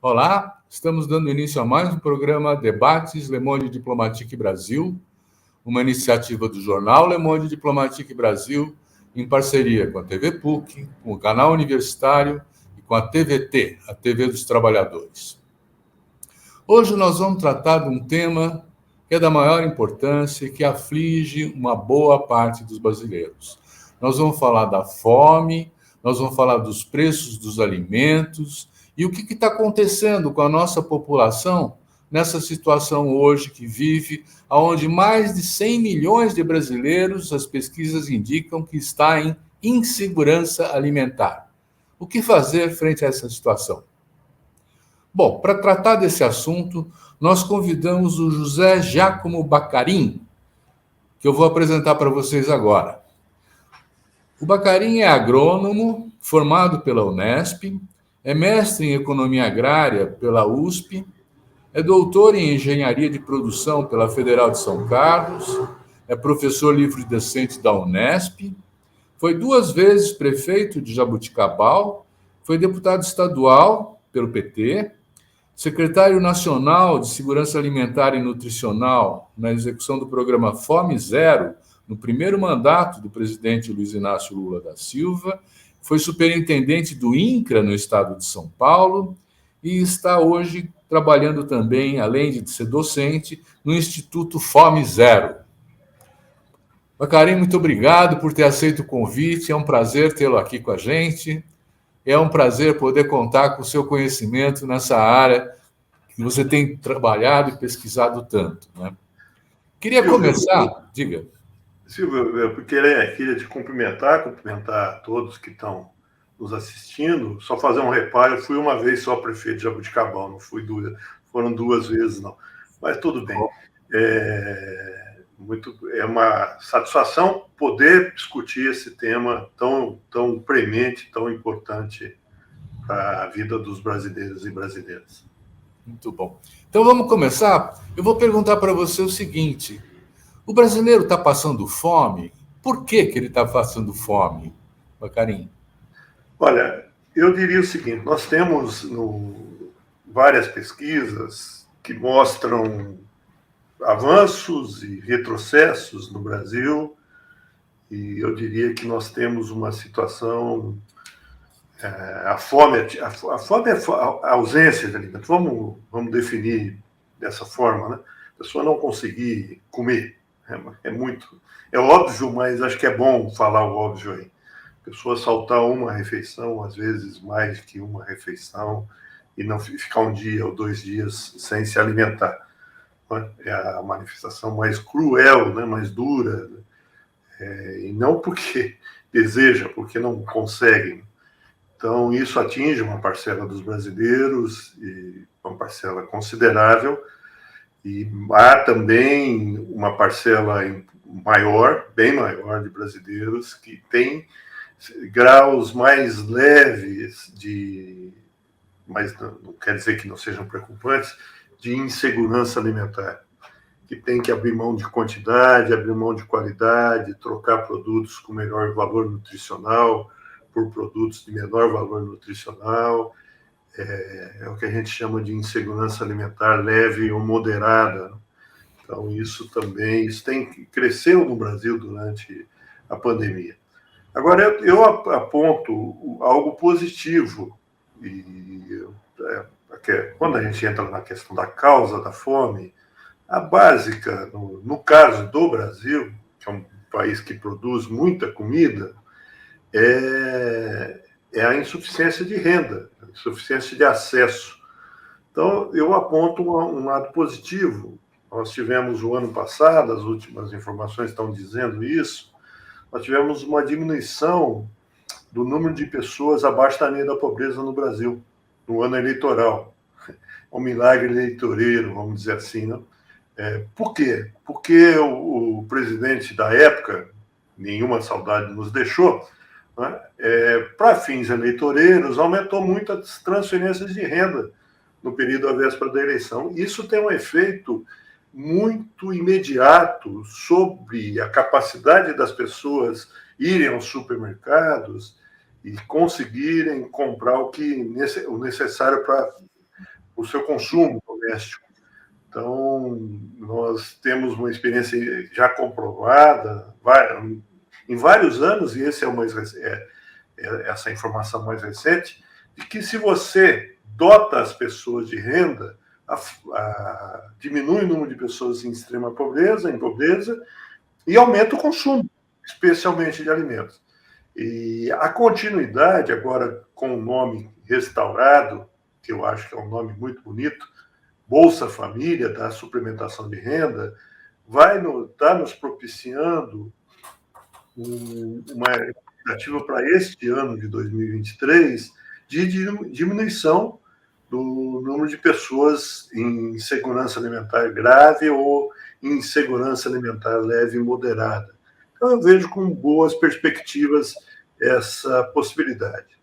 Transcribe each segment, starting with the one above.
Olá, estamos dando início a mais um programa Debates Le Monde Diplomatique Brasil, uma iniciativa do jornal Le Monde Diplomatique Brasil, em parceria com a TV PUC, com o canal universitário e com a TVT, a TV dos Trabalhadores. Hoje nós vamos tratar de um tema que é da maior importância e que aflige uma boa parte dos brasileiros. Nós vamos falar da fome, nós vamos falar dos preços dos alimentos e o que está acontecendo com a nossa população nessa situação hoje que vive, onde mais de 100 milhões de brasileiros, as pesquisas indicam que está em insegurança alimentar. O que fazer frente a essa situação? Bom, para tratar desse assunto, nós convidamos o José Giacomo Baccarin, que eu vou apresentar para vocês agora. O Baccarin é agrônomo, formado pela Unesp, é mestre em Economia Agrária pela USP, é doutor em Engenharia de Produção pela Federal de São Carlos, é professor livre-docente da Unesp, foi 2 vezes prefeito de Jaboticabal, foi deputado estadual pelo PT, secretário nacional de Segurança Alimentar e Nutricional na execução do programa Fome Zero, no primeiro mandato do presidente Luiz Inácio Lula da Silva, foi superintendente do INCRA no estado de São Paulo e está hoje trabalhando também, além de ser docente, no Instituto Fome Zero. Baccarin, muito obrigado por ter aceito o convite, é um prazer tê-lo aqui com a gente, é um prazer poder contar com o seu conhecimento nessa área que você tem trabalhado e pesquisado tanto, né? Queria começar, diga. Silvio, eu queria te cumprimentar todos que estão nos assistindo, só fazer um reparo, eu fui uma vez só prefeito de Jaboticabal, não fui 2, foram 2 vezes não, mas tudo bem. É uma satisfação poder discutir esse tema tão premente, tão importante para a vida dos brasileiros e brasileiras. Muito bom. Então vamos começar. Eu vou perguntar para você o seguinte: o brasileiro está passando fome? Por que ele está passando fome, Baccarin? Olha, eu diria o seguinte: nós temos várias pesquisas que mostram avanços e retrocessos no Brasil, e eu diria que nós temos uma situação. A fome é a ausência de alimento. Vamos definir dessa forma, né? A pessoa não conseguir comer. É óbvio, mas acho que é bom falar o óbvio aí. A pessoa saltar uma refeição, às vezes mais que uma refeição, e não ficar 1 dia ou 2 dias sem se alimentar. É a manifestação mais cruel, né? Mais dura, e não porque deseja, porque não conseguem. Então, isso atinge uma parcela dos brasileiros, e uma parcela considerável, e há também uma parcela maior, bem maior, de brasileiros que tem graus mais leves mas não quer dizer que não sejam preocupantes, de insegurança alimentar, que tem que abrir mão de quantidade, abrir mão de qualidade, trocar produtos com melhor valor nutricional por produtos de menor valor nutricional. É o que a gente chama de insegurança alimentar leve ou moderada. Então, isso cresceu no Brasil durante a pandemia. Agora, eu aponto algo positivo, quando a gente entra na questão da causa da fome, a básica, no caso do Brasil, que é um país que produz muita comida, é a insuficiência de renda, a insuficiência de acesso. Então, eu aponto um lado positivo. Nós tivemos o ano passado, as últimas informações estão dizendo isso, nós tivemos uma diminuição do número de pessoas abaixo da linha da pobreza no Brasil, no ano eleitoral. Um milagre eleitoreiro, vamos dizer assim, né? Por quê? Porque o presidente da época, nenhuma saudade nos deixou, né? Para fins eleitoreiros, aumentou muito as transferências de renda no período à véspera da eleição. Isso tem um efeito muito imediato sobre a capacidade das pessoas irem aos supermercados e conseguirem comprar o necessário o seu consumo doméstico. Então, nós temos uma experiência já comprovada em vários anos, e esse essa informação mais recente, de que se você dota as pessoas de renda, diminui o número de pessoas em extrema pobreza, e aumenta o consumo, especialmente de alimentos. E a continuidade, agora com o nome restaurado, que eu acho que é um nome muito bonito, Bolsa Família, da suplementação de renda, vai estar nos propiciando uma expectativa para este ano de 2023 de diminuição do número de pessoas em insegurança alimentar grave ou em insegurança alimentar leve e moderada. Então, eu vejo com boas perspectivas essa possibilidade.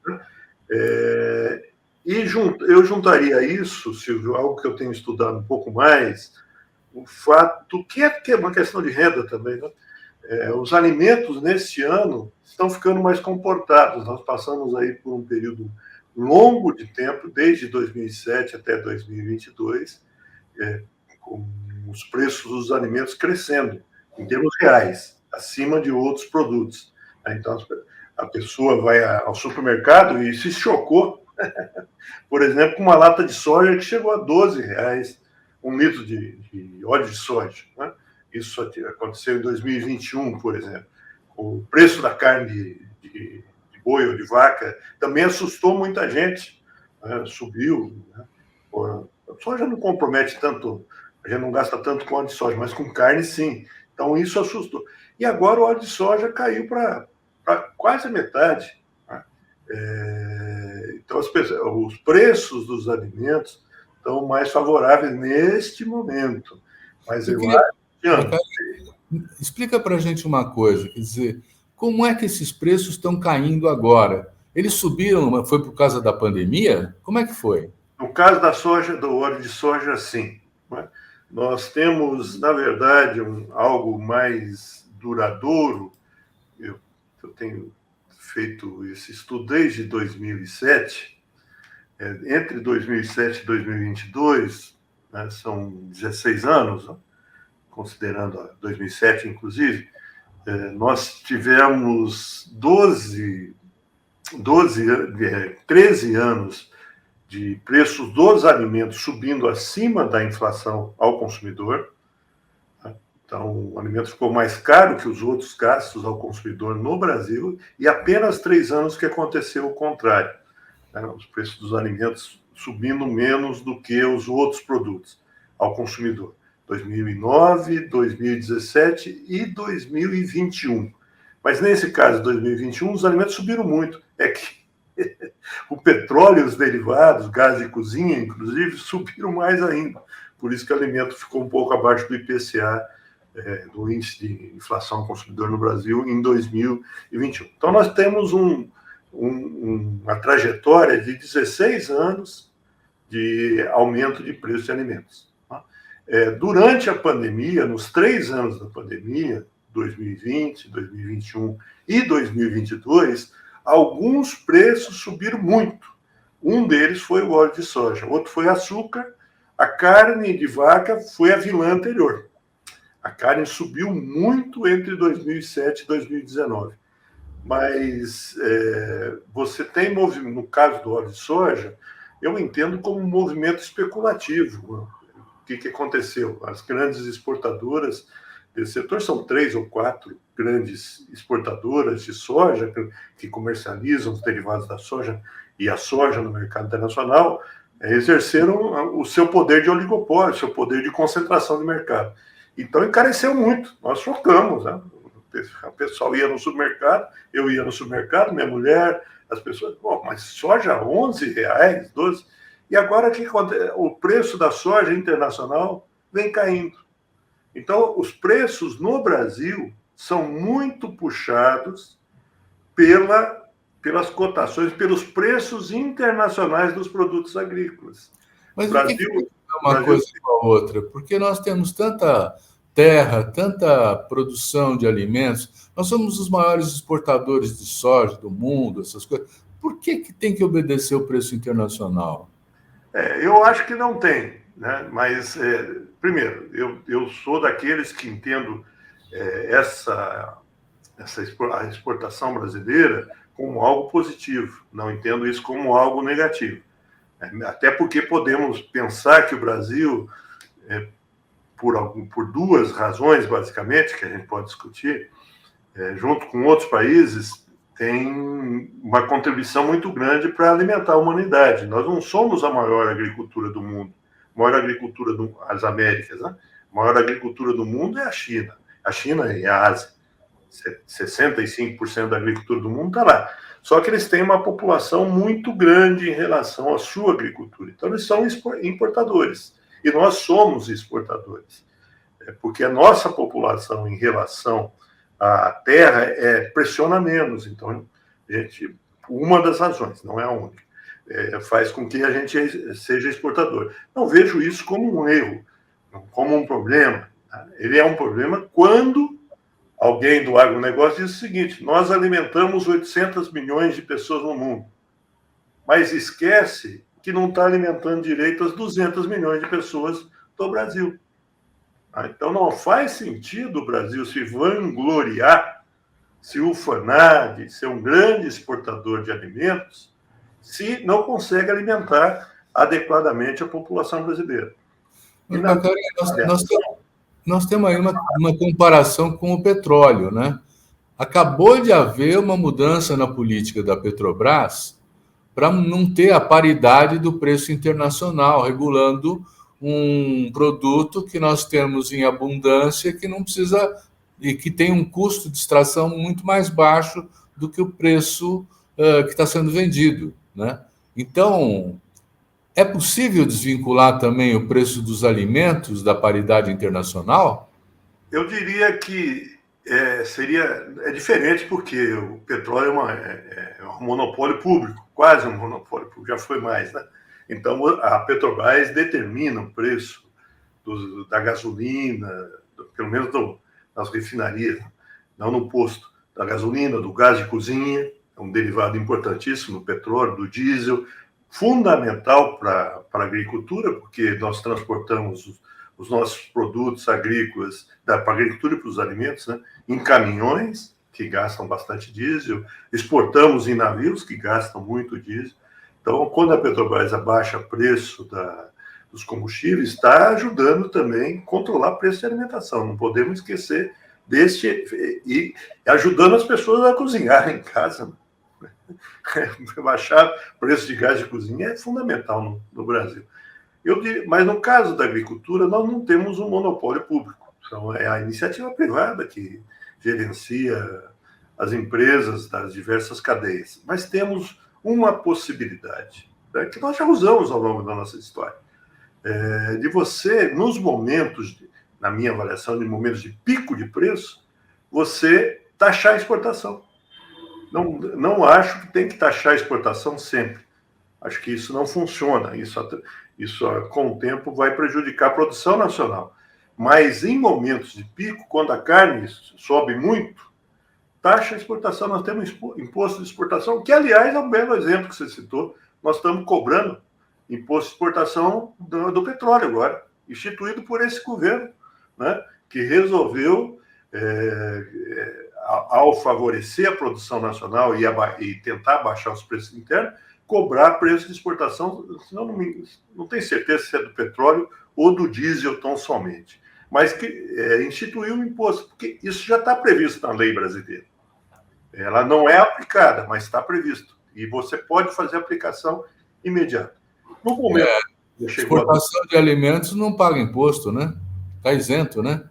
E eu juntaria a isso, Silvio, algo que eu tenho estudado um pouco mais, o fato que é uma questão de renda também, né? Os alimentos, neste ano, estão ficando mais comportados. Nós passamos aí por um período longo de tempo, desde 2007 até 2022, com os preços dos alimentos crescendo, em termos reais, acima de outros produtos. Então, a pessoa vai ao supermercado e se chocou, por exemplo, com uma lata de soja que chegou a R$12, um litro de óleo de soja, né? Isso aconteceu em 2021, por exemplo. O preço da carne de boi ou de vaca também assustou muita gente, né? Subiu. Né? A soja não compromete tanto, a gente não gasta tanto com óleo de soja, mas com carne sim. Então isso assustou. E agora o óleo de soja caiu para quase a metade. Né? Então os preços dos alimentos estão mais favoráveis neste momento. Mas eu acho. Explica para a gente uma coisa, quer dizer, como é que esses preços estão caindo agora? Eles subiram, foi por causa da pandemia? Como é que foi? No caso da soja, do óleo de soja, sim. Né? Nós temos, na verdade, algo mais duradouro. Eu tenho feito esse estudo desde 2007. Entre 2007 e 2022, né, são 16 anos, né? Considerando 2007, inclusive, nós tivemos 13 anos de preços dos alimentos subindo acima da inflação ao consumidor. Então, o alimento ficou mais caro que os outros gastos ao consumidor no Brasil, e apenas 3 anos que aconteceu o contrário. Os preços dos alimentos subindo menos do que os outros produtos ao consumidor. 2009, 2017 e 2021. Mas nesse caso, 2021, os alimentos subiram muito. É que o petróleo e os derivados, gás de cozinha, inclusive, subiram mais ainda. Por isso que o alimento ficou um pouco abaixo do IPCA, do Índice de Inflação ao Consumidor no Brasil, em 2021. Então, nós temos uma trajetória de 16 anos de aumento de preço de alimentos. Durante a pandemia, nos 3 anos da pandemia, 2020, 2021 e 2022, alguns preços subiram muito. Um deles foi o óleo de soja, outro foi açúcar, a carne de vaca foi a vilã anterior. A carne subiu muito entre 2007 e 2019. Mas você tem movimento, no caso do óleo de soja, eu entendo como um movimento especulativo. O que aconteceu? As grandes exportadoras desse setor, são 3 ou 4 grandes exportadoras de soja que comercializam os derivados da soja e a soja no mercado internacional, exerceram o seu poder de oligopólio, o seu poder de concentração de mercado. Então, encareceu muito. Nós chocamos, né? O pessoal ia no supermercado, eu ia no supermercado, minha mulher, as pessoas, mas soja R$11, 12. E agora o preço da soja internacional vem caindo. Então, os preços no Brasil são muito puxados pelas cotações, pelos preços internacionais dos produtos agrícolas. Mas o que é uma coisa com a outra? Porque nós temos tanta terra, tanta produção de alimentos, nós somos os maiores exportadores de soja do mundo, essas coisas. Por que tem que obedecer o preço internacional? Eu acho que não tem, né? Mas, primeiro, eu sou daqueles que entendo a exportação brasileira como algo positivo, não entendo isso como algo negativo. Até porque podemos pensar que o Brasil, por duas razões, basicamente, que a gente pode discutir, junto com outros países, tem uma contribuição muito grande para alimentar a humanidade. Nós não somos a maior agricultura do mundo, a maior agricultura das Américas, né? A maior agricultura do mundo é a China e a Ásia. 65% da agricultura do mundo está lá. Só que eles têm uma população muito grande em relação à sua agricultura. Então, eles são importadores. E nós somos exportadores. Porque a nossa população em relação à terra pressiona menos. Então, uma das razões, não é a única, faz com que a gente seja exportador. Não vejo isso como um erro, como um problema. Ele é um problema quando alguém do agronegócio diz o seguinte: nós alimentamos 800 milhões de pessoas no mundo, mas esquece que não está alimentando direito as 200 milhões de pessoas do Brasil. Então não faz sentido o Brasil se vangloriar, se ufanar de ser um grande exportador de alimentos, se não consegue alimentar adequadamente a população brasileira. Nós temos aí uma comparação com o petróleo, né? Acabou de haver uma mudança na política da Petrobras para não ter a paridade do preço internacional, regulando um produto que nós temos em abundância, que não precisa e que tem um custo de extração muito mais baixo do que o preço que está sendo vendido, né? Então, é possível desvincular também o preço dos alimentos da paridade internacional? Eu diria que seria diferente, porque o petróleo é um monopólio público, quase um monopólio público, já foi mais, né? Então, a Petrobras determina o preço da gasolina, pelo menos nas refinarias, não no posto, da gasolina, do gás de cozinha, é um derivado importantíssimo do petróleo, do diesel, fundamental para a agricultura, porque nós transportamos os nossos produtos agrícolas, para a agricultura e para os alimentos, né, em caminhões, que gastam bastante diesel, exportamos em navios, que gastam muito diesel. Então, quando a Petrobras abaixa o preço dos combustíveis, está ajudando também a controlar o preço de alimentação. Não podemos esquecer e ajudando as pessoas a cozinhar em casa. Baixar o preço de gás de cozinha é fundamental no Brasil. Mas no caso da agricultura, nós não temos um monopólio público. Então, é a iniciativa privada que gerencia as empresas das diversas cadeias. Mas temos uma possibilidade, né, que nós já usamos ao longo da nossa história, de você, nos momentos, na minha avaliação, de momentos de pico de preço, você taxar a exportação. Não acho que tem que taxar a exportação sempre. Acho que isso não funciona. Isso com o tempo, vai prejudicar a produção nacional. Mas em momentos de pico, quando a carne sobe muito, taxa de exportação. Nós temos imposto de exportação, que, aliás, é um belo exemplo que você citou. Nós estamos cobrando imposto de exportação do petróleo agora, instituído por esse governo, né, que resolveu, ao favorecer a produção nacional e tentar baixar os preços internos, cobrar preço de exportação, senão não tenho certeza se é do petróleo ou do diesel tão somente, mas que instituiu um imposto, porque isso já está previsto na lei brasileira. Ela não é aplicada, mas está previsto. E você pode fazer aplicação imediata. No momento exportação de alimentos não paga imposto, né? Está isento, né?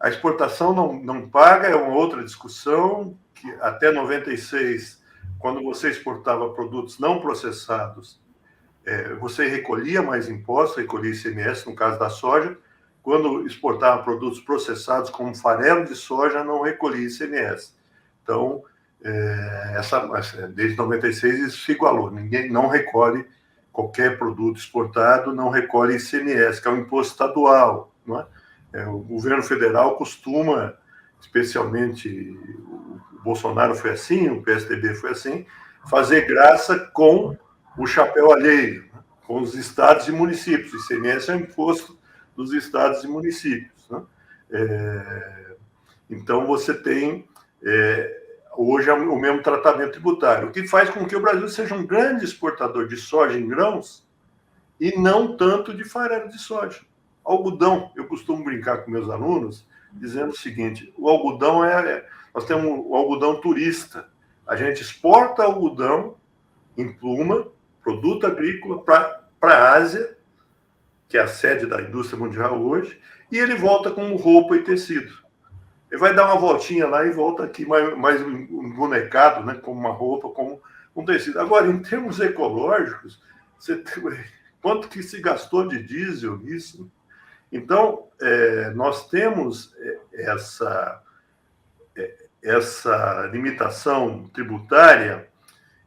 A exportação não paga, é uma outra discussão, que até 96, quando você exportava produtos não processados, você recolhia mais impostos, recolhia ICMS, no caso da soja. Quando exportava produtos processados, como farelo de soja, não recolhia ICMS. Então, desde 96 isso se igualou. Ninguém não recolhe, qualquer produto exportado não recolhe ICMS, que é um imposto estadual. Não é? O governo federal costuma, especialmente o Bolsonaro foi assim, o PSDB foi assim, fazer graça com o chapéu alheio, né? Com os estados e municípios. O ICMS é o imposto dos estados e municípios, né? Então, você tem hoje o mesmo tratamento tributário, o que faz com que o Brasil seja um grande exportador de soja em grãos e não tanto de farelo de soja. Algodão, eu costumo brincar com meus alunos, dizendo o seguinte, o algodão nós temos o algodão turista, a gente exporta algodão em pluma, produto agrícola, para a Ásia, que é a sede da indústria mundial hoje, e ele volta como roupa e tecido. Ele vai dar uma voltinha lá e volta aqui mais bonecado, né, como uma roupa, como um tecido. Agora, em termos ecológicos, quanto que se gastou de diesel nisso? Então, nós temos essa limitação tributária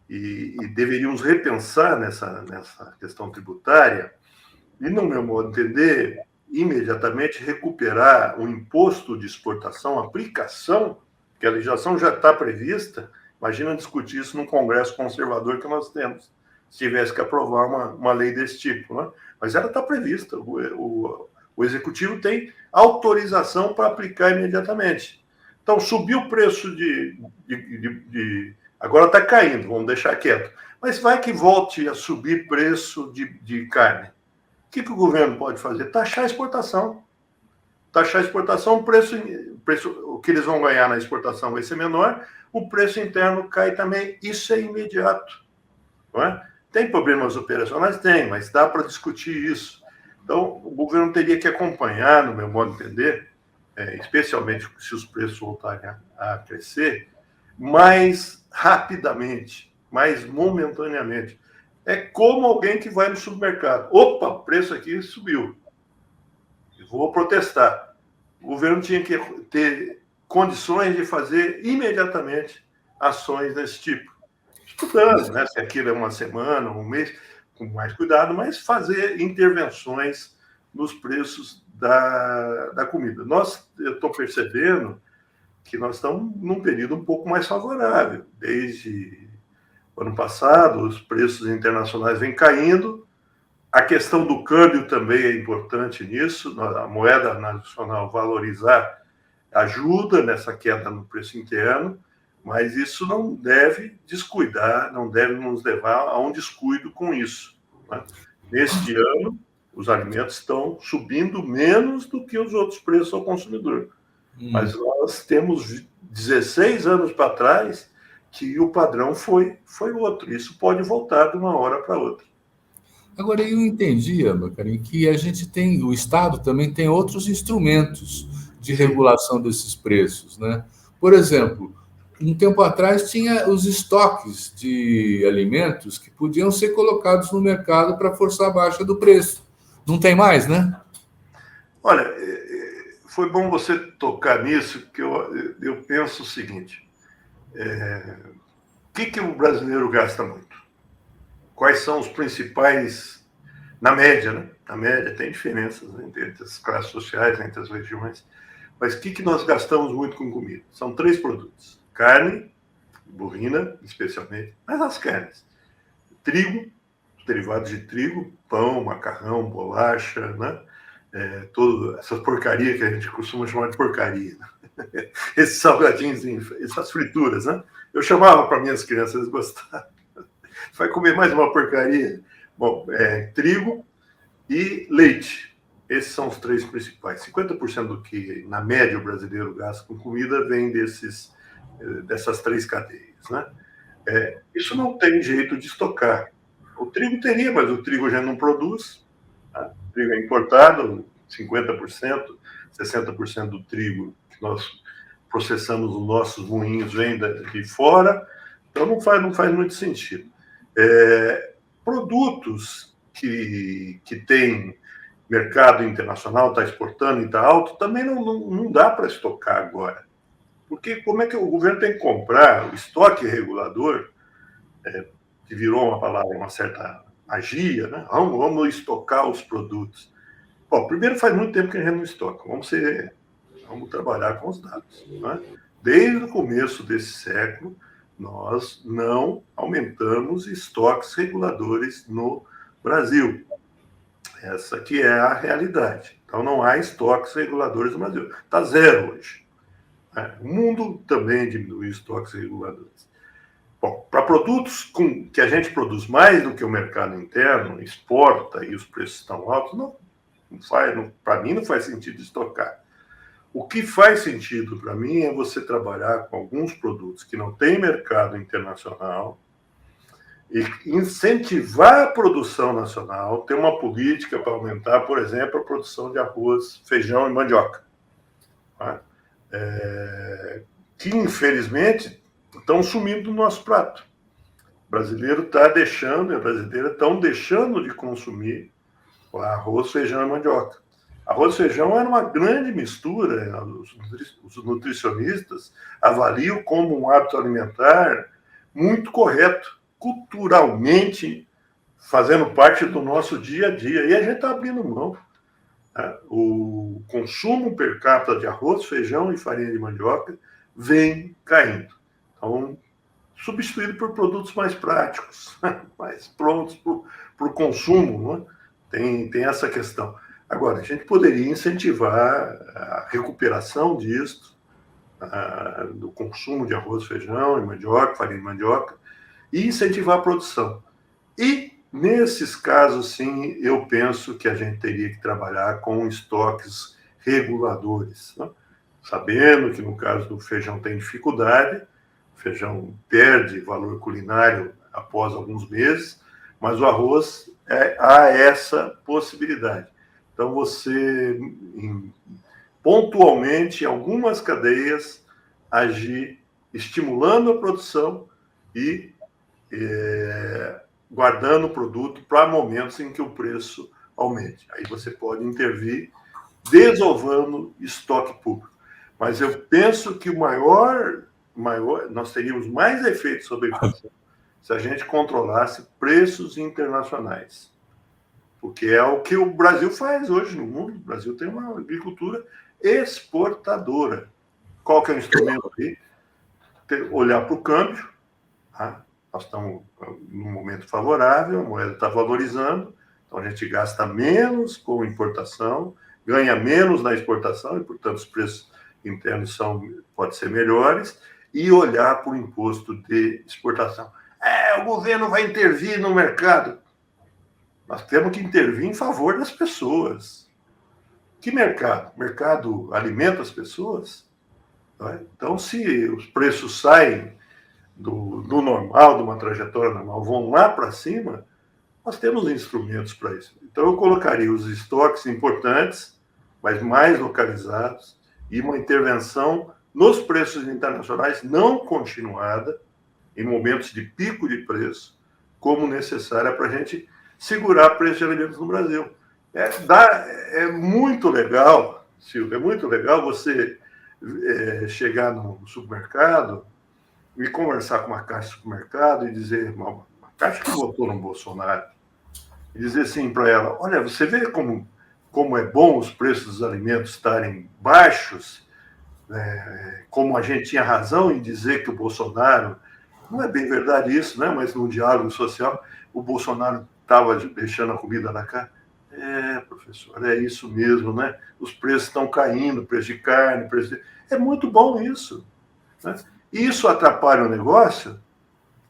e deveríamos repensar nessa questão tributária e, no meu modo de entender, imediatamente recuperar o imposto de exportação, aplicação, que a legislação já está prevista. Imagina discutir isso num Congresso conservador que nós temos, se tivesse que aprovar uma lei desse tipo, né? Mas ela está prevista. O Executivo tem autorização para aplicar imediatamente. Então, subiu o preço agora está caindo, vamos deixar quieto. Mas vai que volte a subir preço de carne. O que o governo pode fazer? Taxar a exportação. Taxar a exportação, o que eles vão ganhar na exportação vai ser menor, o preço interno cai também. Isso é imediato. Não é? Tem problemas operacionais? Tem, mas dá para discutir isso. Então, o governo teria que acompanhar, no meu modo de entender, especialmente se os preços voltarem a crescer, mais rapidamente, mais momentaneamente. É como alguém que vai no supermercado. Opa, o preço aqui subiu. Vou protestar. O governo tinha que ter condições de fazer imediatamente ações desse tipo. Estudando, né? Se aquilo é uma semana, um mês, com mais cuidado, mas fazer intervenções nos preços da comida. Eu estou percebendo que nós estamos num período um pouco mais favorável. Desde o ano passado, os preços internacionais vêm caindo. A questão do câmbio também é importante nisso. A moeda nacional valorizar ajuda nessa queda no preço interno, mas isso não deve descuidar, não deve nos levar a um descuido com isso, né? Neste ano, os alimentos estão subindo menos do que os outros preços ao consumidor. Mas nós temos 16 anos para trás que o padrão foi outro. Isso pode voltar de uma hora para outra. Agora, eu entendi, Bacarin, que o Estado também tem outros instrumentos de regulação desses preços, né? Por exemplo, um tempo atrás tinha os estoques de alimentos que podiam ser colocados no mercado para forçar a baixa do preço. Não tem mais, né? Olha, foi bom você tocar nisso, porque eu penso o seguinte: o que o brasileiro gasta muito? Quais são os principais, na média, né? Na média, tem diferenças entre as classes sociais, entre as regiões, mas o que nós gastamos muito com comida? São 3 produtos: carne, bovina, especialmente, mas as carnes. Trigo, derivados de trigo, pão, macarrão, bolacha, né? Toda essa porcaria que a gente costuma chamar de porcaria, né? Esses salgadinhos, essas frituras, né? Eu chamava para minhas crianças, eles gostavam. Vai comer mais uma porcaria? Bom, trigo e leite. Esses são os 3 principais. 50% do que, na média, o brasileiro gasta com comida vem dessas 3 cadeias, né? Isso não tem jeito de estocar. O trigo teria, mas o trigo já não produz. Tá? O trigo é importado, 50%, 60% do trigo que nós processamos nos nossos moinhos vem de fora, então não faz muito sentido. Produtos que têm mercado internacional, está exportando e está alto, também não dá para estocar agora. Porque como é que o governo tem que comprar o estoque regulador, que virou uma palavra, uma certa magia, né? Vamos estocar os produtos. Bom, primeiro, faz muito tempo que a gente não estoca. Vamos trabalhar com os dados, né? Desde o começo desse século, nós não aumentamos estoques reguladores no Brasil. Essa que é a realidade. Então, não há estoques reguladores no Brasil. Está zero hoje. O mundo também diminuiu estoques reguladores. Bom, para produtos que a gente produz mais do que o mercado interno, exporta e os preços estão altos, para mim não faz sentido estocar. O que faz sentido para mim é você trabalhar com alguns produtos que não têm mercado internacional e incentivar a produção nacional, ter uma política para aumentar, por exemplo, a produção de arroz, feijão e mandioca. Que, infelizmente, estão sumindo do nosso prato. O brasileiro está deixando, e a brasileira estão deixando de consumir arroz, feijão e mandioca. Arroz e feijão era uma grande mistura, os nutricionistas avaliam como um hábito alimentar muito correto, culturalmente, fazendo parte do nosso dia a dia, e a gente está abrindo mão. O consumo per capita de arroz, feijão e farinha de mandioca vem caindo. Então, substituído por produtos mais práticos, mais prontos para o consumo, né? Tem essa questão. Agora, a gente poderia incentivar a recuperação disso, do consumo de arroz, feijão e mandioca, farinha de mandioca, e incentivar a produção. E, nesses casos, sim, eu penso que a gente teria que trabalhar com estoques reguladores, né? Sabendo que, no caso do feijão, tem dificuldade, o feijão perde valor culinário após alguns meses, mas o arroz há essa possibilidade. Então, você, pontualmente, em algumas cadeias, agir estimulando a produção e guardando o produto para momentos em que o preço aumente. Aí você pode intervir desovando estoque público. Mas eu penso que nós teríamos mais efeitos sobre a inflação se a gente controlasse preços internacionais. Porque é o que o Brasil faz hoje no mundo. O Brasil tem uma agricultura exportadora. Qual que é o instrumento aí? Olhar para o câmbio. Nós estamos num momento favorável, a moeda está valorizando, então a gente gasta menos com importação, ganha menos na exportação, e, portanto, os preços internos podem ser melhores, e olhar para o imposto de exportação. O governo vai intervir no mercado. Nós temos que intervir em favor das pessoas. Que mercado? O mercado alimenta as pessoas? Então, se os preços saem do normal, de uma trajetória normal, vão lá para cima, nós temos instrumentos para isso. Então, eu colocaria os estoques importantes, mas mais localizados, e uma intervenção nos preços internacionais não continuada, em momentos de pico de preço, como necessária para a gente segurar preço de alimentos no Brasil. É muito legal, Silvio, é muito legal você chegar no supermercado e conversar com uma caixa de supermercado e dizer, uma caixa que votou no Bolsonaro, e dizer assim para ela, olha, você vê como é bom os preços dos alimentos estarem baixos, como a gente tinha razão em dizer que o Bolsonaro, não é bem verdade isso, né? Mas no diálogo social, o Bolsonaro estava deixando a comida na casa. Professor, é isso mesmo, né? Os preços estão caindo, preço de carne, É muito bom isso, né? Isso atrapalha o negócio,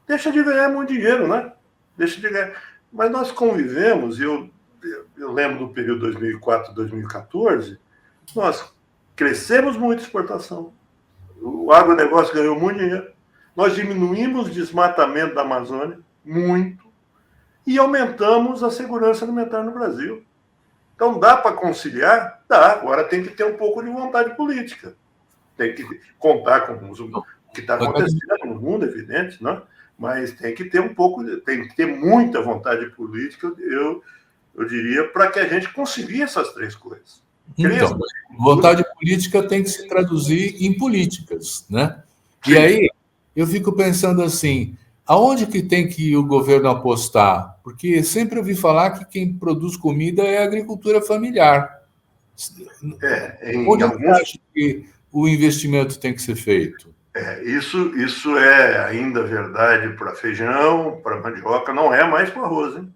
deixa de ganhar muito dinheiro, né? Deixa de ganhar. Mas nós convivemos, e eu lembro do período 2004, 2014, nós crescemos muito a exportação. O agronegócio ganhou muito dinheiro. Nós diminuímos o desmatamento da Amazônia, muito, e aumentamos a segurança alimentar no Brasil. Então, dá para conciliar? Dá. Agora tem que ter um pouco de vontade política. Tem que contar com o que está acontecendo no mundo, evidente, né? Mas tem que ter tem que ter muita vontade política, eu diria, para que a gente consiga essas três coisas. Então, vontade política tem que se traduzir em políticas, né? Sim. E aí, eu fico pensando assim, aonde que tem que o governo apostar? Porque sempre ouvi falar que quem produz comida é a agricultura familiar. Onde você acha que o investimento tem que ser feito? Isso é ainda verdade para feijão, para mandioca, não é mais para arroz, hein?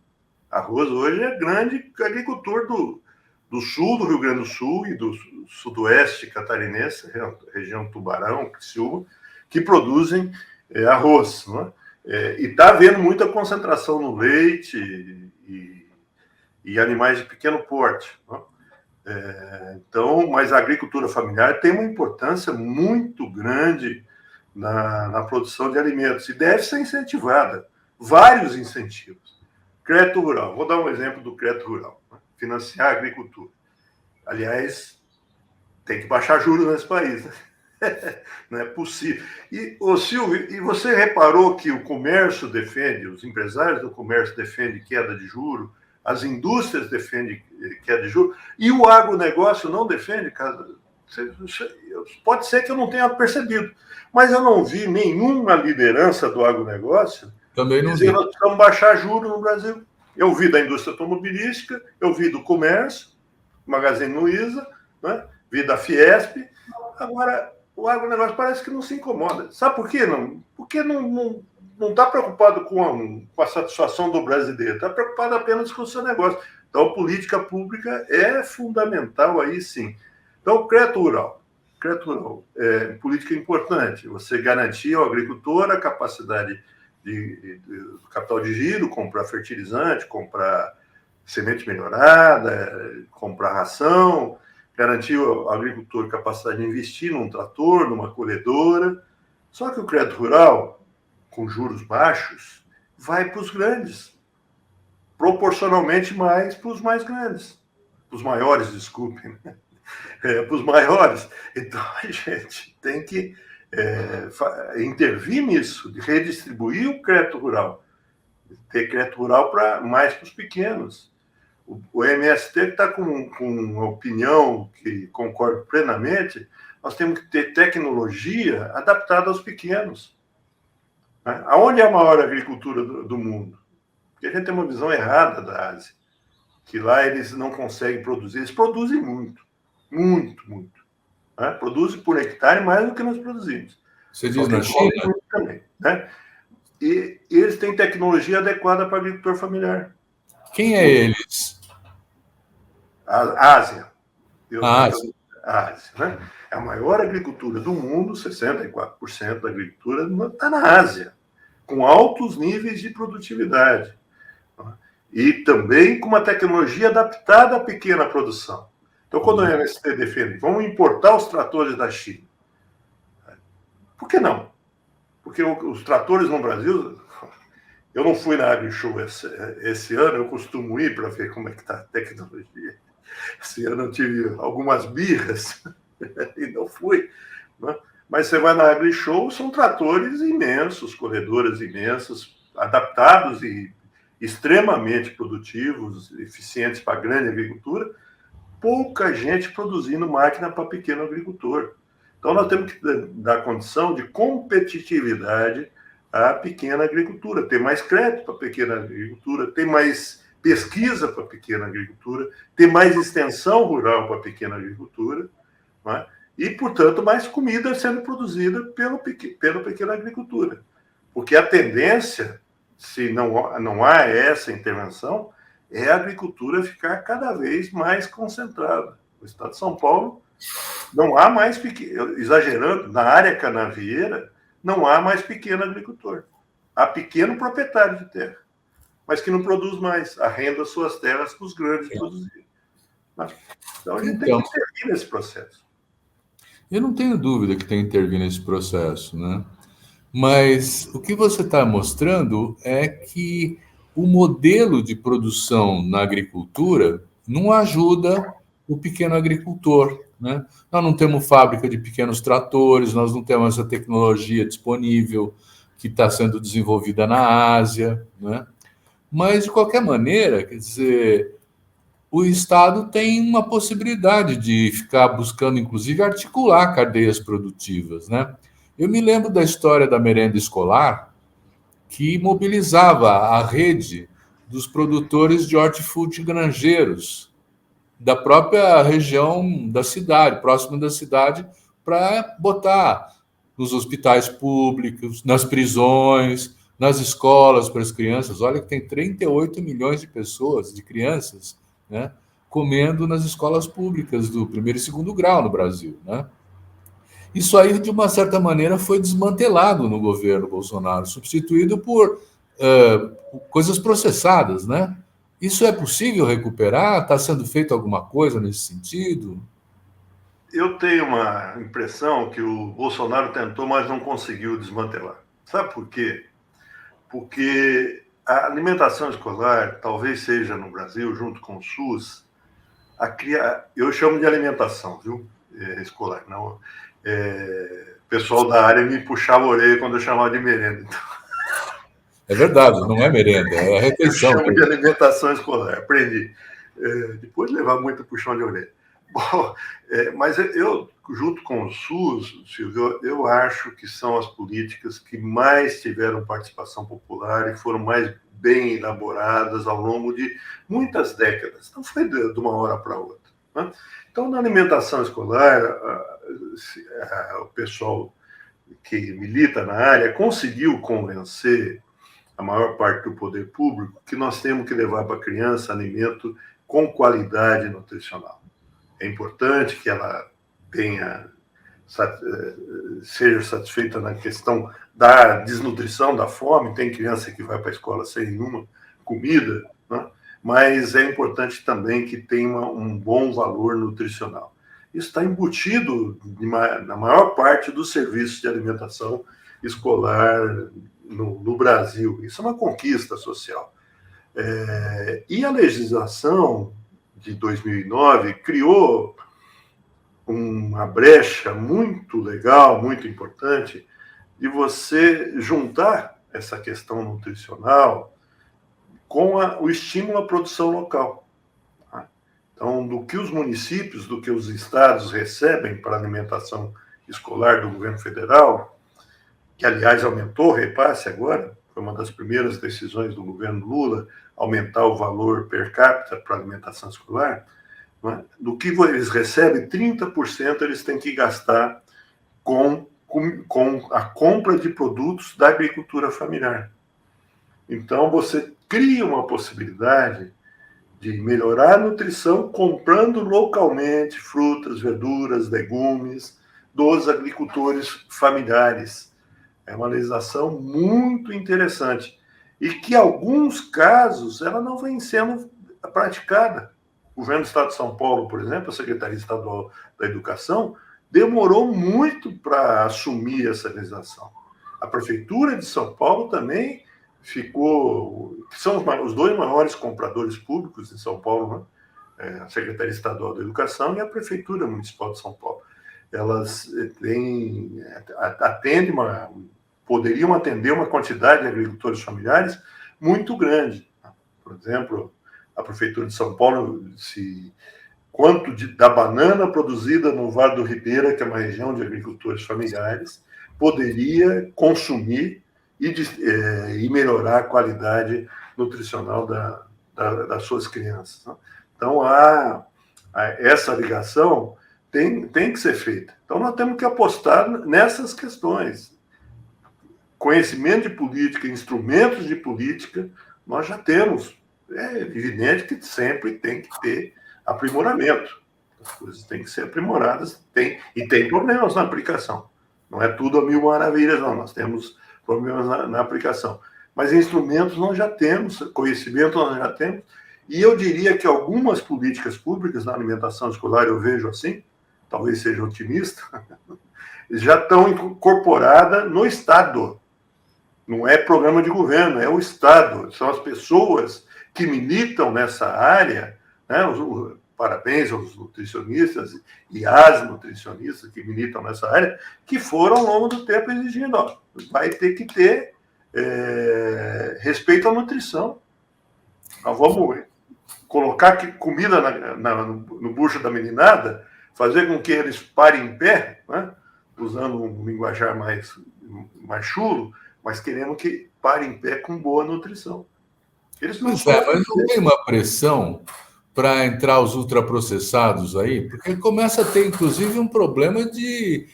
Arroz hoje é grande agricultor do sul do Rio Grande do Sul e do sudoeste catarinense, região Tubarão, Criciúma, que produzem arroz. Né? E está havendo muita concentração no leite e animais de pequeno porte. Né? Então, mas a agricultura familiar tem uma importância muito grande na produção de alimentos e deve ser incentivada. Vários incentivos. Crédito rural. Vou dar um exemplo do crédito rural. Né? Financiar a agricultura. Aliás, tem que baixar juros nesse país. Né? Não é possível. E, Silvio, e você reparou que o comércio defende, os empresários do comércio defendem queda de juros, as indústrias defendem queda de juros, e o agronegócio não defende? Pode ser que eu não tenha percebido, mas eu não vi nenhuma liderança do agronegócio dizendo que nós precisamos baixar juros no Brasil. Eu vi da indústria automobilística, eu vi do comércio, Magazine Luiza, né? Vi da Fiesp. Agora, o agronegócio parece que não se incomoda. Sabe por quê? Porque não está preocupado com a satisfação do brasileiro, está preocupado apenas com o seu negócio. Então, política pública é fundamental aí, sim. Então, crédito rural é política importante. Você garantir ao agricultor a capacidade de capital de giro, comprar fertilizante, comprar semente melhorada, comprar ração, garantir ao agricultor capacidade de investir num trator, numa colhedora. Só que o crédito rural, com juros baixos, vai para os grandes, proporcionalmente mais para os mais grandes, para os maiores, desculpem, né? Para os maiores. Então, a gente tem que intervir nisso, de redistribuir o crédito rural, ter crédito rural mais para os pequenos. O MST está com uma opinião que concordo plenamente, nós temos que ter tecnologia adaptada aos pequenos. Né? Aonde é a maior agricultura do mundo? Porque a gente tem uma visão errada da Ásia, que lá eles não conseguem produzir, eles produzem muito. Né? Produzem por hectare mais do que nós produzimos. Você diz na China? Também, né? E eles têm tecnologia adequada para o agricultor familiar. Quem é eles? A Ásia. A Ásia. A Ásia, né? É a maior agricultura do mundo, 64% da agricultura está na Ásia, com altos níveis de produtividade. E também com uma tecnologia adaptada à pequena produção. Então, quando o MST defende, vamos importar os tratores da China. Por que não? Porque os tratores no Brasil... Eu não fui na AgriShow esse ano, eu costumo ir para ver como é que está a tecnologia. Esse ano eu tive algumas birras e não fui. Né? Mas você vai na AgriShow, são tratores imensos, colhedoras imensas, adaptados e extremamente produtivos, eficientes para a grande agricultura, pouca gente produzindo máquina para pequeno agricultor. Então, nós temos que dar condição de competitividade à pequena agricultura, ter mais crédito para a pequena agricultura, ter mais pesquisa para a pequena agricultura, ter mais extensão rural para a pequena agricultura, né? E, portanto, mais comida sendo produzida pela pequena agricultura. Porque a tendência, se não há essa intervenção, é a agricultura ficar cada vez mais concentrada. No estado de São Paulo, não há mais, exagerando, na área canavieira, não há mais pequeno agricultor. Há pequeno proprietário de terra, mas que não produz mais, arrenda suas terras para os grandes produzirem. Então, a gente tem que intervir nesse processo. Eu não tenho dúvida que tem que intervir nesse processo, né? Mas o que você está mostrando é que o modelo de produção na agricultura não ajuda o pequeno agricultor, né? Nós não temos fábrica de pequenos tratores, nós não temos essa tecnologia disponível que está sendo desenvolvida na Ásia, né? Mas, de qualquer maneira, quer dizer, o Estado tem uma possibilidade de ficar buscando, inclusive, articular cadeias produtivas, né? Eu me lembro da história da merenda escolar, que mobilizava a rede dos produtores de hortifruti granjeiros da própria região da cidade, próximo da cidade, para botar nos hospitais públicos, nas prisões, nas escolas para as crianças. Olha que tem 38 milhões de pessoas, de crianças, né, comendo nas escolas públicas do primeiro e segundo grau no Brasil, né? Isso aí, de uma certa maneira, foi desmantelado no governo Bolsonaro, substituído por coisas processadas, né? Isso é possível recuperar? Está sendo feito alguma coisa nesse sentido? Eu tenho uma impressão que o Bolsonaro tentou, mas não conseguiu desmantelar. Sabe por quê? Porque a alimentação escolar talvez seja no Brasil, junto com o SUS, eu chamo de alimentação, viu? Escolar. Não, o pessoal da área me puxava a orelha quando eu chamava de merenda. Então, é verdade, não é merenda, é refeição. Eu chamo de alimentação escolar, aprendi. Depois de levar muito puxão de orelha. Bom, mas eu, junto com o SUS, Silvio, eu acho que são as políticas que mais tiveram participação popular e foram mais bem elaboradas ao longo de muitas décadas. Não foi de uma hora para outra, né? Então, na alimentação escolar, o pessoal que milita na área conseguiu convencer a maior parte do poder público que nós temos que levar para a criança alimento com qualidade nutricional. É importante que ela seja satisfeita na questão da desnutrição, da fome. Tem criança que vai para a escola sem nenhuma comida, né? Mas é importante também que tenha um bom valor nutricional. Isso está embutido na maior parte dos serviços de alimentação escolar no Brasil. Isso é uma conquista social. E a legislação de 2009 criou uma brecha muito legal, muito importante, de você juntar essa questão nutricional com o estímulo à produção local. Então, do que os municípios, do que os estados recebem para alimentação escolar do governo federal, que, aliás, aumentou o repasse agora, foi uma das primeiras decisões do governo Lula, aumentar o valor per capita para a alimentação escolar, né? Do que eles recebem, 30% eles têm que gastar com a compra de produtos da agricultura familiar. Então, você cria uma possibilidade de melhorar a nutrição comprando localmente frutas, verduras, legumes dos agricultores familiares. É uma legislação muito interessante e que, em alguns casos, ela não vem sendo praticada. O governo do Estado de São Paulo, por exemplo, a Secretaria Estadual da Educação, demorou muito para assumir essa legislação. A Prefeitura de São Paulo também são os dois maiores compradores públicos em São Paulo, né? A Secretaria Estadual da Educação e a Prefeitura Municipal de São Paulo. Elas poderiam atender uma quantidade de agricultores familiares muito grande. Por exemplo, a Prefeitura de São Paulo, quanto da banana produzida no Vale do Ribeira, que é uma região de agricultores familiares, poderia consumir e melhorar a qualidade nutricional das suas crianças, né? Então, essa ligação tem que ser feita. Então, nós temos que apostar nessas questões. Conhecimento de política, instrumentos de política, nós já temos. É evidente que sempre tem que ter aprimoramento. As coisas têm que ser aprimoradas, e tem problemas na aplicação. Não é tudo a mil maravilhas, não. Nós temos problemas na aplicação. Mas instrumentos nós já temos, conhecimento nós já temos, e eu diria que algumas políticas públicas na alimentação escolar, eu vejo assim, talvez seja otimista, já estão incorporadas no Estado. Não é programa de governo, é o Estado. São as pessoas que militam nessa área, né? Parabéns aos nutricionistas e às nutricionistas que militam nessa área, que foram, ao longo do tempo, exigindo, vai ter que ter respeito à nutrição. Nós vamos colocar comida no bucho da meninada, fazer com que eles parem em pé, né? Usando um linguajar mais chulo, mas queremos que parem em pé com boa nutrição. Eles não mas não tem uma pressão para entrar os ultraprocessados aí? Porque começa a ter, inclusive, um problema de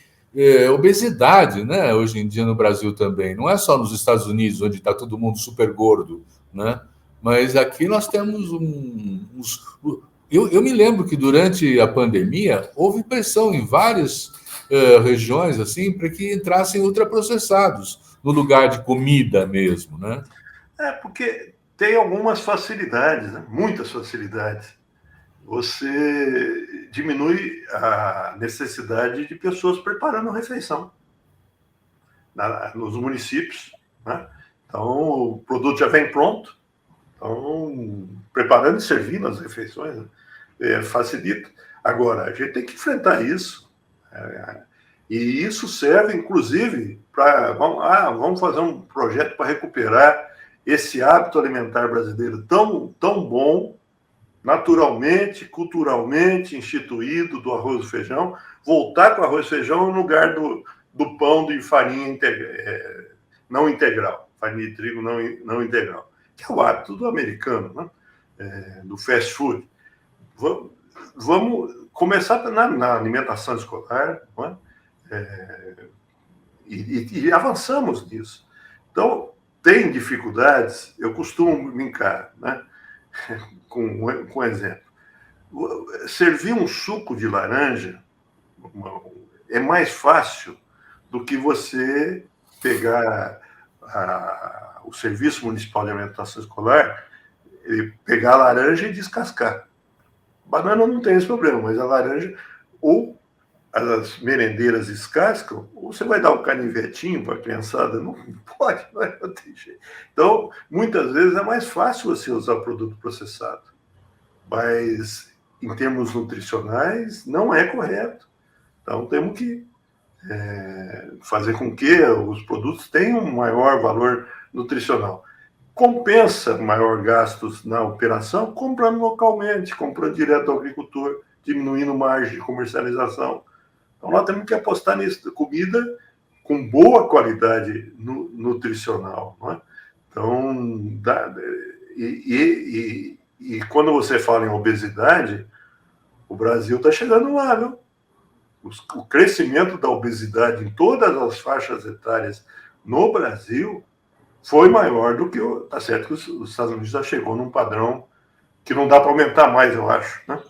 obesidade, né? Hoje em dia no Brasil também. Não é só nos Estados Unidos, onde está todo mundo super gordo, né? Mas aqui nós temos eu me lembro que durante a pandemia houve pressão em várias regiões assim para que entrassem ultraprocessados no lugar de comida mesmo, né? Porque tem algumas facilidades, né? Muitas facilidades. Você diminui a necessidade de pessoas preparando a refeição nos municípios, né? Então, o produto já vem pronto, então, preparando e servindo as refeições, né? Facilita. Agora, a gente tem que enfrentar isso, e isso serve, inclusive, para... Vamos fazer um projeto para recuperar esse hábito alimentar brasileiro tão bom, naturalmente, culturalmente instituído, do arroz e feijão, voltar com arroz e feijão no lugar do pão de farinha não integral, farinha de trigo não integral, que é o hábito do americano, né? Do fast food. Vamos começar na alimentação escolar, não é? E avançamos nisso. Então, tem dificuldades, eu costumo brincar, né? com exemplo. Servir um suco de laranja é mais fácil do que você pegar o Serviço Municipal de Alimentação Escolar, pegar a laranja e descascar. Banana não tem esse problema, mas a laranja, ou as merendeiras descascam, ou você vai dar um canivetinho para a criançada, não pode, não tem jeito. Então, muitas vezes é mais fácil você usar produto processado, mas em termos nutricionais não é correto. Então, temos que fazer com que os produtos tenham um maior valor nutricional. Compensa maior gastos na operação comprando localmente, comprando direto ao agricultor, diminuindo margem de comercialização. Então, nós temos que apostar nisso, comida com boa qualidade nutricional. Não é? Então, e quando você fala em obesidade, o Brasil está chegando lá, viu? O crescimento da obesidade em todas as faixas etárias no Brasil foi maior do que tá certo que os Estados Unidos já chegou num padrão que não dá para aumentar mais, eu acho, né?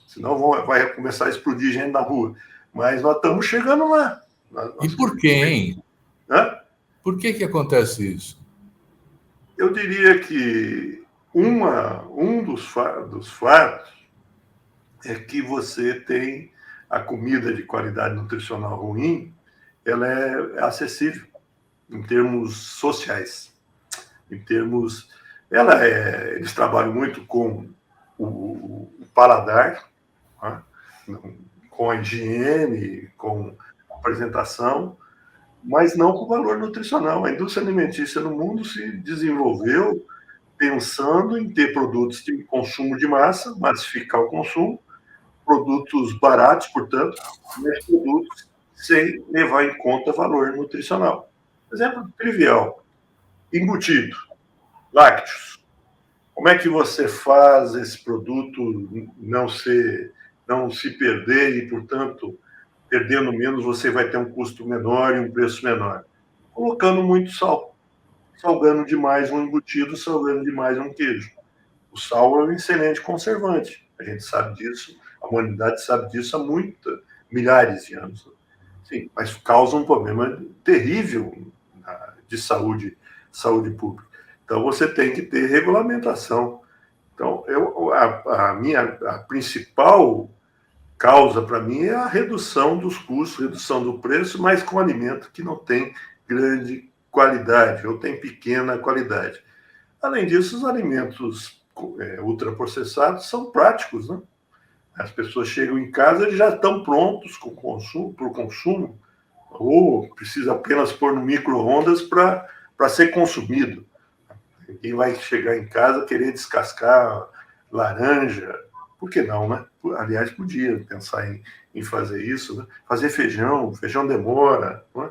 Senão vai começar a explodir gente na rua. Mas nós estamos chegando lá. E por quê, hein? Hã? Por que acontece isso? Eu diria que um dos fatos é que você tem a comida de qualidade nutricional ruim, ela é acessível em termos sociais. Em termos... eles trabalham muito com o paladar, né? Com a higiene, com a apresentação, mas não com valor nutricional. A indústria alimentícia no mundo se desenvolveu pensando em ter produtos de consumo de massa, massificar o consumo, produtos baratos, portanto, mas produtos sem levar em conta valor nutricional. Exemplo trivial: embutido, lácteos. Como é que você faz esse produto não se perder e, portanto, perdendo menos, você vai ter um custo menor e um preço menor? Colocando muito sal. Salgando demais um embutido, salgando demais um queijo. O sal é um excelente conservante. A gente sabe disso, a humanidade sabe disso há milhares de anos. Sim, mas causa um problema terrível de saúde pública. Então, você tem que ter regulamentação. Então, a principal causa para mim é a redução dos custos, redução do preço, mas com alimento que não tem grande qualidade ou tem pequena qualidade. Além disso, os alimentos ultraprocessados são práticos, né? As pessoas chegam em casa e já estão prontos para o consumo, ou precisa apenas pôr no micro-ondas para ser consumido. Ninguém vai chegar em casa querer descascar laranja. Por que não, né? Aliás, podia pensar em fazer isso, né? Fazer feijão demora, né?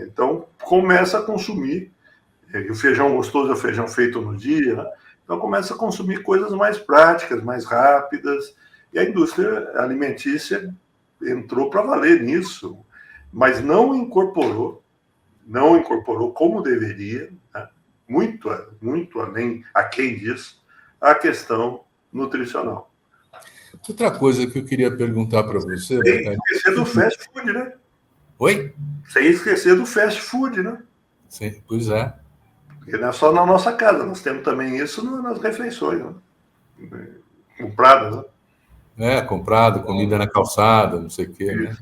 Então, começa a consumir. E o feijão gostoso é o feijão feito no dia, né? Então, começa a consumir coisas mais práticas, mais rápidas. E a indústria alimentícia entrou para valer nisso. mas não incorporou como deveria, né? muito aquém disso, a questão nutricional. Outra coisa que eu queria perguntar para você... Sem esquecer do fast food, né? Oi? Sem esquecer do fast food, né? Sim, pois é. Porque não é só na nossa casa, nós temos também isso nas refeições, né? Compradas, né? Comprado, comida na calçada, não sei o quê, né?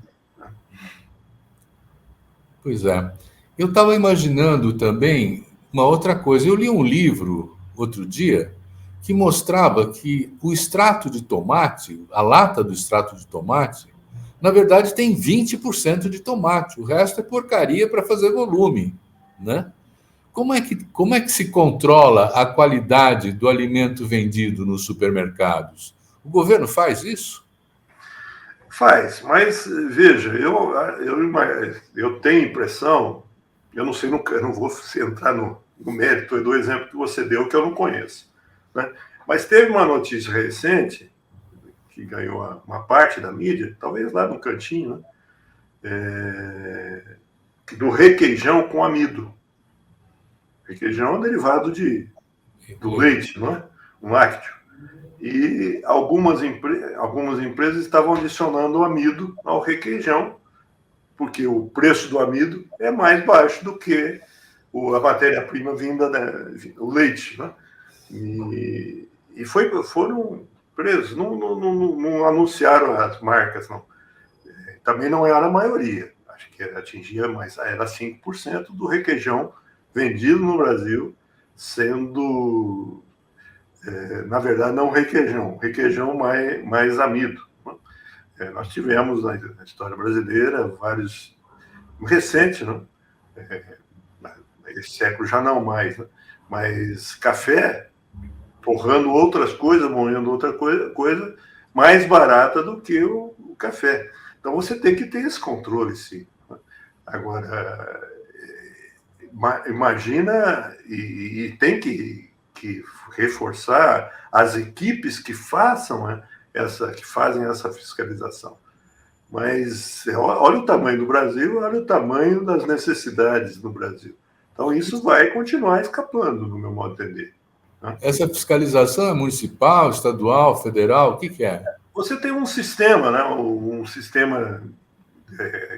Pois é. Eu estava imaginando também uma outra coisa. Eu li um livro outro dia que mostrava que o extrato de tomate, a lata do extrato de tomate, na verdade tem 20% de tomate. O resto é porcaria para fazer volume, né? Como é que se controla a qualidade do alimento vendido nos supermercados? O governo faz isso? Faz, mas veja, eu tenho impressão, eu não sei, eu não vou entrar no mérito do exemplo que você deu, que eu não conheço, né? Mas teve uma notícia recente, que ganhou uma parte da mídia, talvez lá no cantinho, né? Do requeijão com amido. Requeijão é um derivado do leite, não é? Um lácteo. E algumas empresas estavam adicionando amido ao requeijão, porque o preço do amido é mais baixo do que a matéria-prima vinda do leite, né? E foram presos, não anunciaram as marcas, não. Também não era a maioria, acho que atingia, mas era 5% do requeijão vendido no Brasil, sendo, na verdade, não requeijão mais amido. Nós tivemos na história brasileira vários, recente, né? Esse século já não mais, né? Mas café, torrando outras coisas, moendo outra coisa mais barata do que o café. Então você tem que ter esse controle, sim. Agora, imagina, e tem que reforçar as equipes que fazem essa fiscalização. Mas olha o tamanho do Brasil, olha o tamanho das necessidades no Brasil. Então isso vai continuar escapando, no meu modo de entender, né? Essa fiscalização é municipal, estadual, federal? O que é? Você tem um sistema, né? Um sistema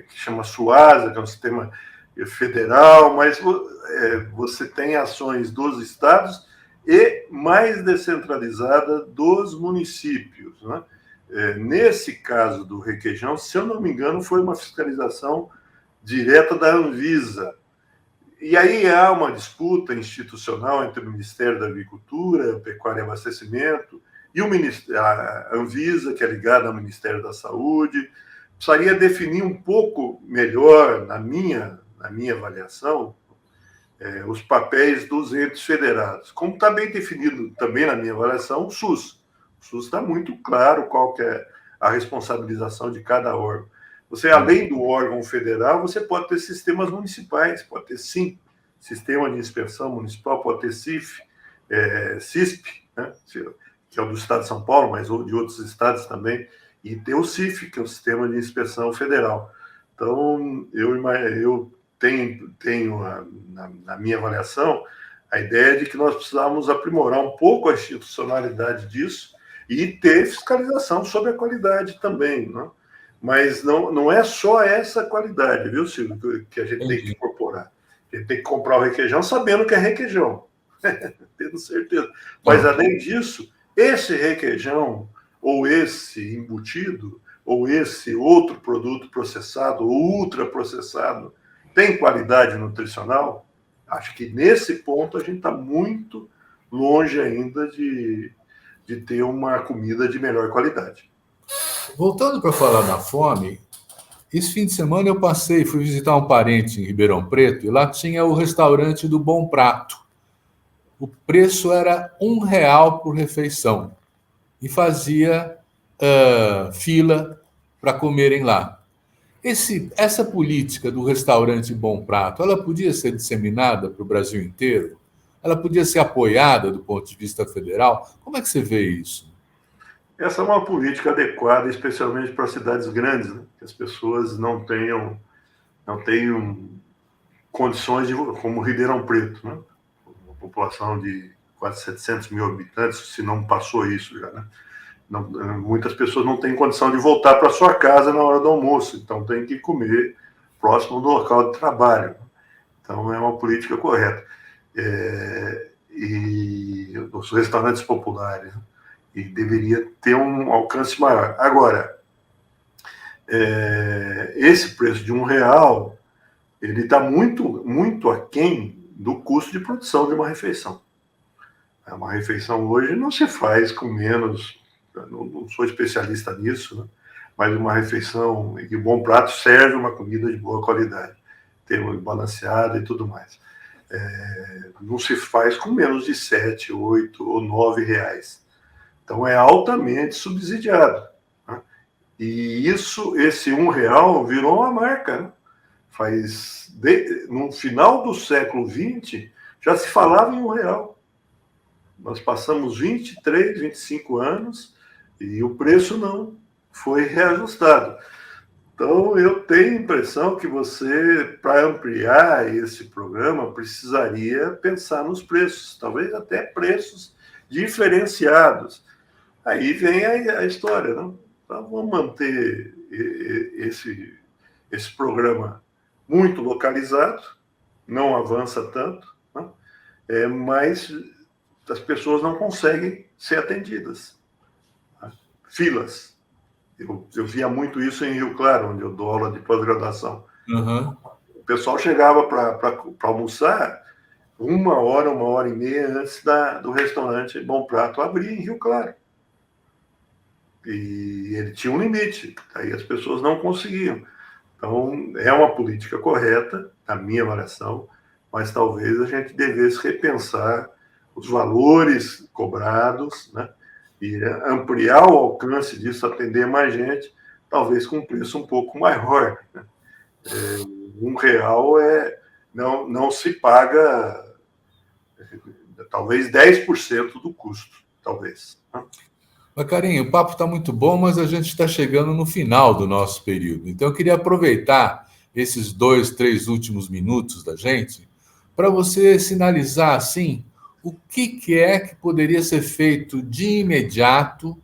que chama SUASA, que é um sistema federal, mas você tem ações dos estados e mais descentralizada dos municípios, né? Nesse caso do requeijão, se eu não me engano, foi uma fiscalização direta da Anvisa. E aí há uma disputa institucional entre o Ministério da Agricultura, Pecuária e Abastecimento e a Anvisa, que é ligada ao Ministério da Saúde. Precisaria definir um pouco melhor, na minha avaliação, os papéis dos entes federados. Como está bem definido também na minha avaliação, o SUS. O SUS está muito claro qual que é a responsabilização de cada órgão. Você, além do órgão federal, você pode ter sistemas municipais, pode ter SIM, Sistema de Inspeção Municipal, pode ter CISP, né, que é o do Estado de São Paulo, mas de outros estados também, e ter o CIF, que é o Sistema de Inspeção Federal. Então, eu tenho na minha avaliação, a ideia de que nós precisamos aprimorar um pouco a institucionalidade disso e ter fiscalização sobre a qualidade também, né? Mas não é só essa qualidade, viu, Silvio, que a gente tem que incorporar. A gente tem que comprar o requeijão sabendo que é requeijão, tendo certeza. Mas, além disso, esse requeijão, ou esse embutido, ou esse outro produto processado, ou ultraprocessado, tem qualidade nutricional? Acho que nesse ponto a gente está muito longe ainda de ter uma comida de melhor qualidade. Voltando para falar da fome, esse fim de semana eu fui visitar um parente em Ribeirão Preto e lá tinha o restaurante do Bom Prato. O preço era R$ 1 por refeição e fazia fila para comerem lá. Essa política do restaurante Bom Prato, ela podia ser disseminada para o Brasil inteiro? Ela podia ser apoiada do ponto de vista federal? Como é que você vê isso? Essa é uma política adequada, especialmente para cidades grandes, né? Que as pessoas não tenham não tem condições como Ribeirão Preto, né? Uma população de quase 700 mil habitantes, se não passou isso já, né? Não, muitas pessoas não têm condição de voltar para sua casa na hora do almoço, então tem que comer próximo do local de trabalho. Então é uma política correta. E os restaurantes populares, né? E deveria ter um alcance maior. Agora, esse preço de R$1, ele está muito, muito aquém do custo de produção de uma refeição. Uma refeição hoje não se faz com menos, não sou especialista nisso, né? Mas uma refeição de bom prato serve uma comida de boa qualidade, termo balanceada e tudo mais. Não se faz com menos de 7, 8 ou 9 reais. Então é altamente subsidiado, né? E esse R$1 virou uma marca, né? No final do século XX já se falava em R$1. Nós passamos 23, 25 anos e o preço não foi reajustado. Então, eu tenho a impressão que você, para ampliar esse programa, precisaria pensar nos preços, talvez até preços diferenciados. Aí vem a história, não? Então, vamos manter esse programa muito localizado, não avança tanto, né? Mas as pessoas não conseguem ser atendidas. Filas. Eu via muito isso em Rio Claro, onde eu dou aula de pós-graduação. Uhum. O pessoal chegava para almoçar 1 hora e meia antes do restaurante Bom Prato abrir em Rio Claro. E ele tinha um limite, aí as pessoas não conseguiam. Então, é uma política correta, na minha avaliação, mas talvez a gente devesse repensar os valores cobrados, né? E ampliar o alcance disso, atender mais gente, talvez com um preço um pouco maior, né? R$1 não se paga, talvez 10% do custo, talvez, né? Macarinho, o papo está muito bom, mas a gente está chegando no final do nosso período. Então, eu queria aproveitar esses 2, 3 últimos minutos da gente para você sinalizar, assim, o que é que poderia ser feito de imediato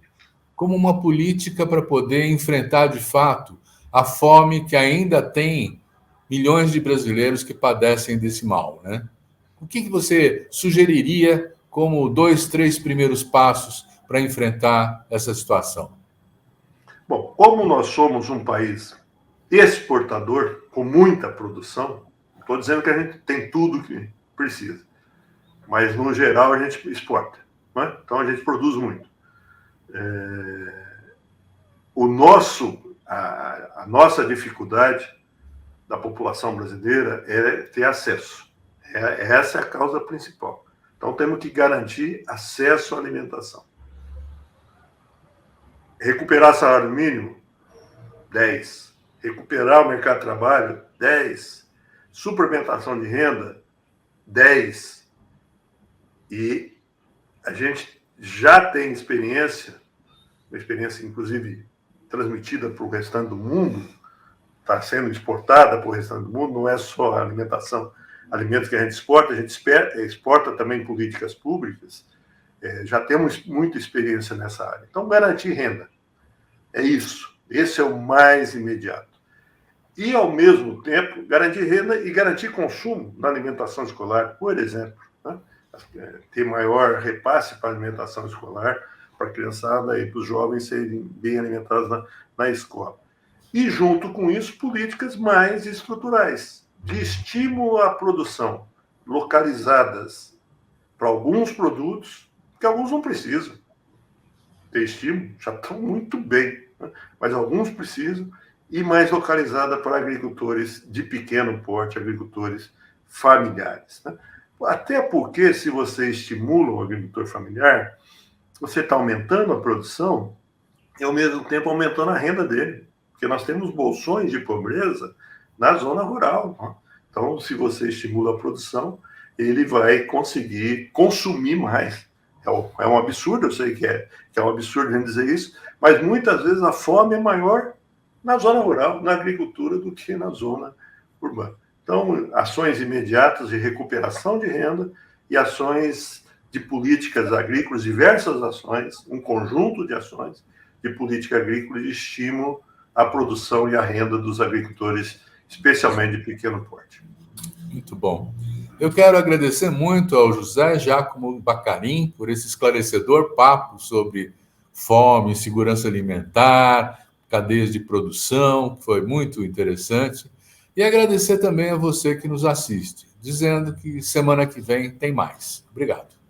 como uma política para poder enfrentar, de fato, a fome que ainda tem milhões de brasileiros que padecem desse mal, né? O que você sugeriria como 2, 3 primeiros passos para enfrentar essa situação? Bom, como nós somos um país exportador, com muita produção, estou dizendo que a gente tem tudo que precisa, mas no geral a gente exporta, né? Então a gente produz muito. A nossa dificuldade da população brasileira é ter acesso. Essa é a causa principal. Então temos que garantir acesso à alimentação. Recuperar salário mínimo, 10. Recuperar o mercado de trabalho, 10. Suplementação de renda, 10. E a gente já tem experiência, uma experiência inclusive transmitida para o restante do mundo, está sendo exportada para o restante do mundo, não é só a alimentação, alimentos que a gente exporta também políticas públicas. Já temos muita experiência nessa área. Então, garantir renda. É isso. Esse é o mais imediato. E, ao mesmo tempo, garantir renda e garantir consumo na alimentação escolar, por exemplo, né? Ter maior repasse para a alimentação escolar, para a criançada e para os jovens serem bem alimentados na escola. E, junto com isso, políticas mais estruturais, de estímulo à produção, localizadas para alguns produtos, que alguns não precisam ter estímulo, já estão muito bem, né? Mas alguns precisam, e mais localizada para agricultores de pequeno porte, agricultores familiares, né? Até porque, se você estimula um agricultor familiar, você está aumentando a produção e, ao mesmo tempo, aumentando a renda dele. Porque nós temos bolsões de pobreza na zona rural, né? Então, se você estimula a produção, ele vai conseguir consumir mais. É um absurdo, eu sei que é um absurdo a gente dizer isso, mas muitas vezes a fome é maior na zona rural, na agricultura, do que na zona urbana. Então, ações imediatas de recuperação de renda e ações de políticas agrícolas, diversas ações, um conjunto de ações de política agrícola de estímulo à produção e à renda dos agricultores, especialmente de pequeno porte. Muito bom. Eu quero agradecer muito ao José Giacomo Bacarin por esse esclarecedor papo sobre fome, segurança alimentar, cadeias de produção, que foi muito interessante. E agradecer também a você que nos assiste, dizendo que semana que vem tem mais. Obrigado.